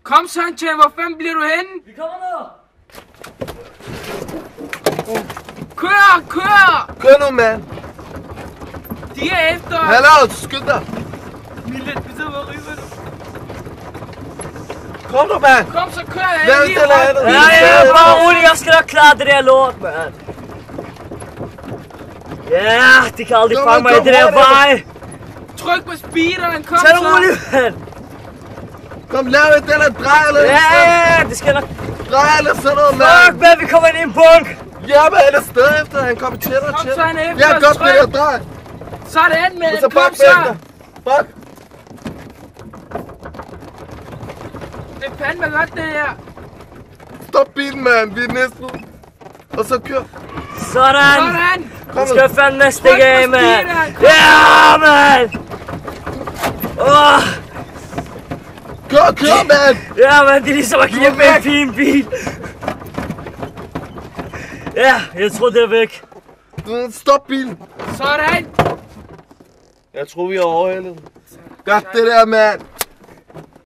Kom Sanchez, hvor fanden bliver du henne? Vi kommer nu! Kør! Kør nu, mand! De er efter os! Hallo, skynd dig! Millet, vi sidder og river. Kom nu, mand! Kom, så kører jeg Lad lige det lade rundt. dig. Ja, bare rolig, jeg skal nok klare det der lort, mand. Ja, de kan aldrig fange mig i det der vej. Tryk på speederen, kom Tag det roligt, mand. Kom, lav et eller drej eller Ja, det skal nok. drej eller sådan noget, mand! Fuck, man, vi kommer ind i en bunk. Ja, men han er stadig efter, han kommer til dig, Kom så, han er efter Ja, os, godt tryk. det der drej! Sådan, mand. Og så Kom bak så. efter! Bak! Det er fandme godt, det her. Stop bilen, mand! Vi er næsten. Og så kør! Sådan. Sådan. Nu skal jeg fandme stikke Tryk på af, mand. speederen, kom. Ja, mand. Kør, mand! Ja, mand, det er ligesom at give med en fin bil. Ja, jeg tror det er væk. Stop bilen! Sådan. Jeg tror vi er overhældet. Godt det der, mand!